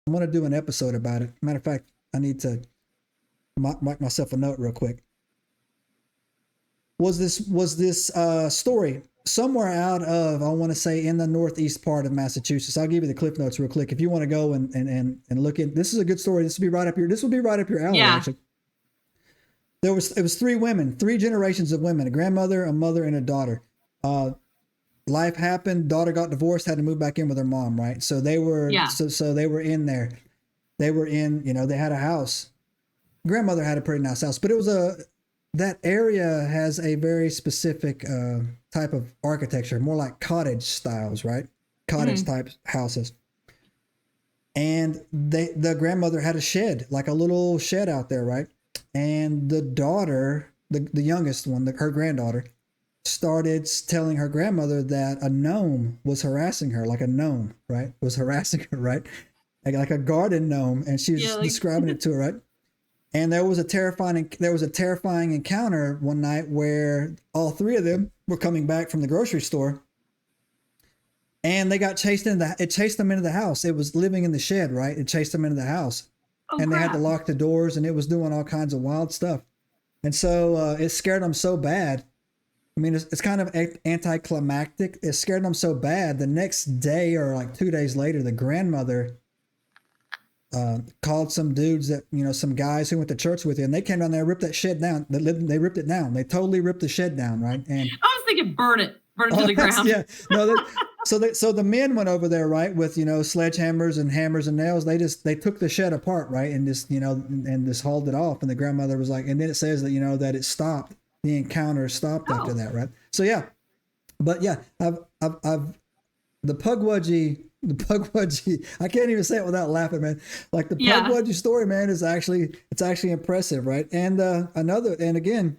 I'm going to do an episode about it. Matter of fact, I need to mark myself a note real quick. Was this story somewhere out of, I want to say, in the northeast part of Massachusetts? I'll give you the cliff notes real quick if you want to go and look at. This is a good story. This will be right up your. This will be right up your alley. Yeah. Actually, it was three women, three generations of women: a grandmother, a mother, and a daughter. Life happened. Daughter got divorced, had to move back in with her mom. Right. So they were. Yeah. So they were in there. They were in. They had a house. Grandmother had a pretty nice house, but it was that area has a very specific type of architecture, more like cottage styles, right? Cottage type houses. And the grandmother had a shed, like a little shed out there, right? And the daughter, the youngest one, her granddaughter, started telling her grandmother that a gnome was harassing her, like a gnome, right? Was harassing her, right? Like a garden gnome. And she was describing it to her, right? And there was a terrifying encounter one night where all three of them were coming back from the grocery store, and they got chased it chased them into the house. It was living in the shed, right? It chased them into the house, and they had to lock the doors, and it was doing all kinds of wild stuff. And so it scared them so bad. I mean, it's kind of anticlimactic. It scared them so bad. The next day or like 2 days later, the grandmother called some dudes that, some guys who went to church with you, and they came down there and ripped that shed down. They ripped it down. They totally ripped the shed down, right? And I was thinking burn it to the ground. Yeah. No, so the men went over there, right, with, sledgehammers and hammers and nails. They took the shed apart, right, and just, and just hauled it off. And the grandmother was like, and then it says that, that it stopped. The encounter stopped after that, right? So yeah. But yeah, I've the Pugwudgie, I can't even say it without laughing, man. Like the Pugwudgie story, man, it's actually impressive, right? And again,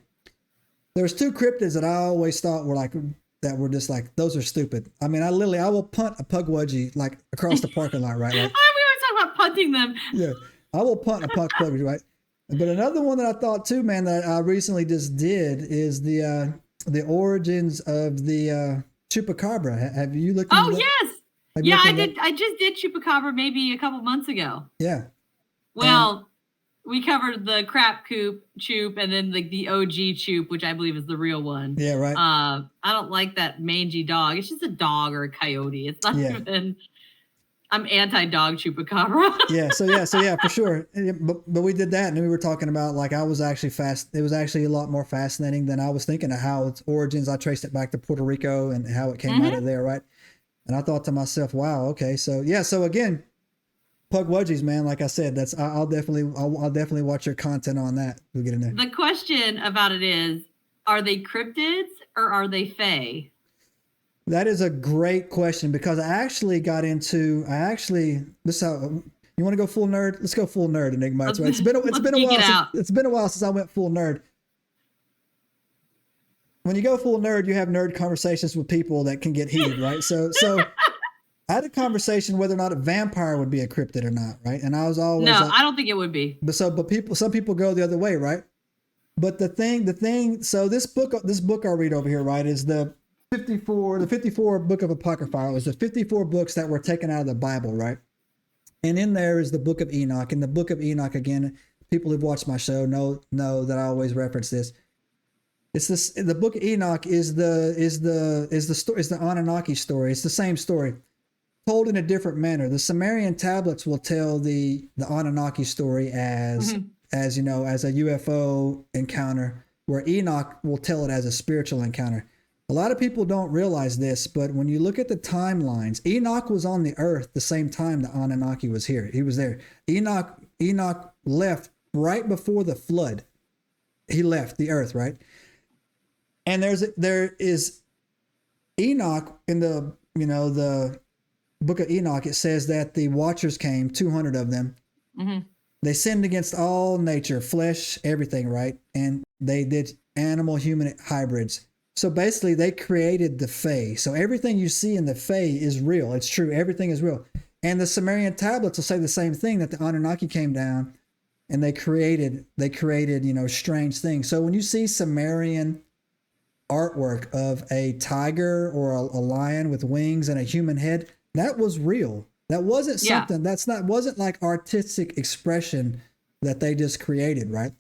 there's two cryptids that I always thought were just like, those are stupid. I mean, I will punt a Pugwudgie like across the parking lot, right? Like, we always talk about punting them. Yeah, I will punt a Pugwudgie, right? But another one that I thought too, man, that I recently just did is the origins of the chupacabra. Have you looked into that? Yes. Yeah, I did. I just did chupacabra maybe a couple months ago. Yeah. Well, we covered the crap chup and then the OG chup, which I believe is the real one. Yeah, right. I don't like that mangy dog. It's just a dog or a coyote. It's not even. I'm anti-dog chupacabra. So yeah, for sure. But we did that, and we were talking about like it was actually a lot more fascinating than I was thinking of how its origins. I traced it back to Puerto Rico and how it came out of there, right? And I thought to myself, wow, okay, so yeah, so again, Pugwudgies, man, like I said, I'll definitely watch your content on that. We'll get in there. The question about it is, are they cryptids or are they fae? That is a great question, because I actually got into this how you want to go full nerd? Let's go full nerd, Enigma. Right? It's been a while since I went full nerd. When you go full nerd, you have nerd conversations with people that can get heated, right? So I had a conversation whether or not a vampire would be a cryptid or not, right? And I was always I don't think it would be. But some people go the other way, right? But the thing. So this book I read over here, right, is the 54 book of Apocrypha. It was the 54 books that were taken out of the Bible, right? And in there is the book of Enoch. And the book of Enoch, again, people who've watched my show know that I always reference this. It's this. The book of Enoch is the Anunnaki story. It's the same story, told in a different manner. The Sumerian tablets will tell the Anunnaki story as a UFO encounter, where Enoch will tell it as a spiritual encounter. A lot of people don't realize this, but when you look at the timelines, Enoch was on the earth the same time the Anunnaki was here. He was there. Enoch left right before the flood. He left the earth, right? And there is Enoch in the book of Enoch. It says that the Watchers came, 200 of them. Mm-hmm. They sinned against all nature, flesh, everything, right? And they did animal-human hybrids. So basically, they created the Fae. So everything you see in the Fae is real. It's true. Everything is real. And the Sumerian tablets will say the same thing, that the Anunnaki came down and they created strange things. So when you see Sumerian artwork of a tiger or a lion with wings and a human head, that was real. That wasn't something wasn't like artistic expression that they just created, right?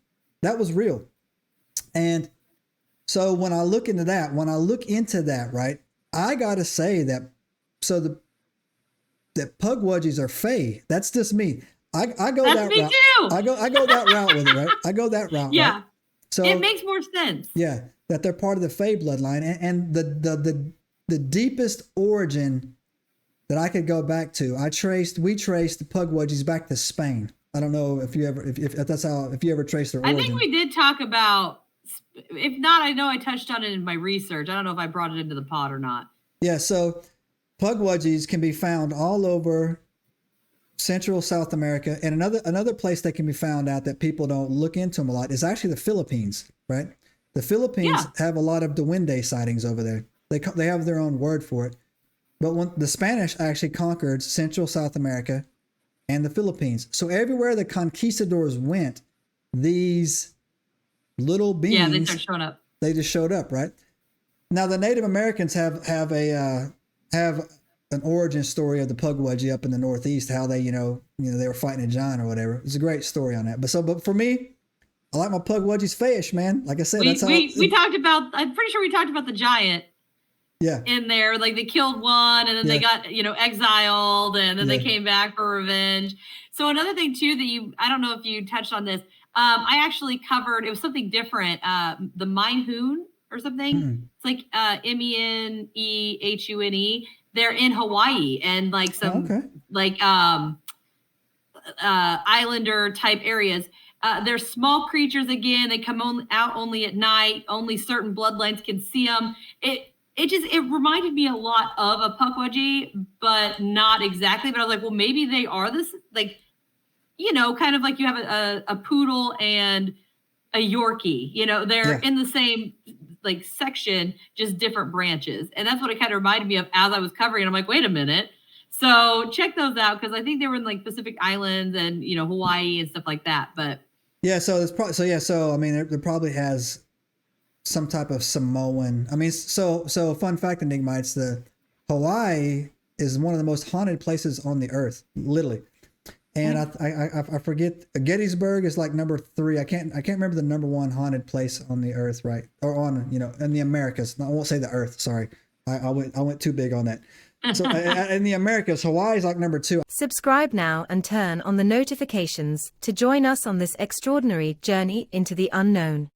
That was real. And so when I look into that, right, I got to say that, that Pugwudgies are fae. That's just me. I go that route. Too. I go that route with it, right? I go that route. Yeah. Right? So it makes more sense. Yeah. That they're part of the fae bloodline. And the deepest origin that I could go back to, we traced the Pugwudgies back to Spain. I don't know if you ever traced their origin. I think we did talk about, if not, I know I touched on it in my research. I don't know if I brought it into the pod or not. Yeah, so Pugwudgies can be found all over Central South America, and another place they can be found out that people don't look into them a lot is actually the Philippines, right? The Philippines have a lot of duende sightings over there. They have their own word for it. But when the Spanish actually conquered Central South America and the Philippines, so everywhere the conquistadors went, these little beings, they start showing up. They just showed up, right? Now the Native Americans have an origin story of the Pugwudgie up in the Northeast, how they, they were fighting a giant or whatever. It's a great story on that. But for me, I like my Pugwudgies fish, man. Like I said, we talked about, I'm pretty sure we talked about the giant. Yeah. In there, like they killed one and then they got, exiled and then they came back for revenge. So another thing too that I don't know if you touched on this. I actually covered, it was something different. The Minehune or something. It's like Menehune. They're in Hawaii and like some islander type areas. They're small creatures again. They come out only at night. Only certain bloodlines can see them. It reminded me a lot of a Pugwudgie, but not exactly. But I was like, well, maybe they are this, like, kind of like you have a poodle and a Yorkie. They're in the same like section, just different branches. And that's what it kind of reminded me of as I was covering it. I'm like, wait a minute. So check those out because I think they were in like Pacific Islands and Hawaii and stuff like that. But yeah, so there's probably I mean there probably has some type of Samoan. I mean, so fun fact, Enigma, it's Hawaii is one of the most haunted places on the earth, literally. And I forget, Gettysburg is like number 3. I can't remember the number 1 haunted place on the earth, right? Or on, in the Americas. I won't say the earth, sorry. I went too big on that. So in the Americas, Hawaii is like number 2. Subscribe now and turn on the notifications to join us on this extraordinary journey into the unknown.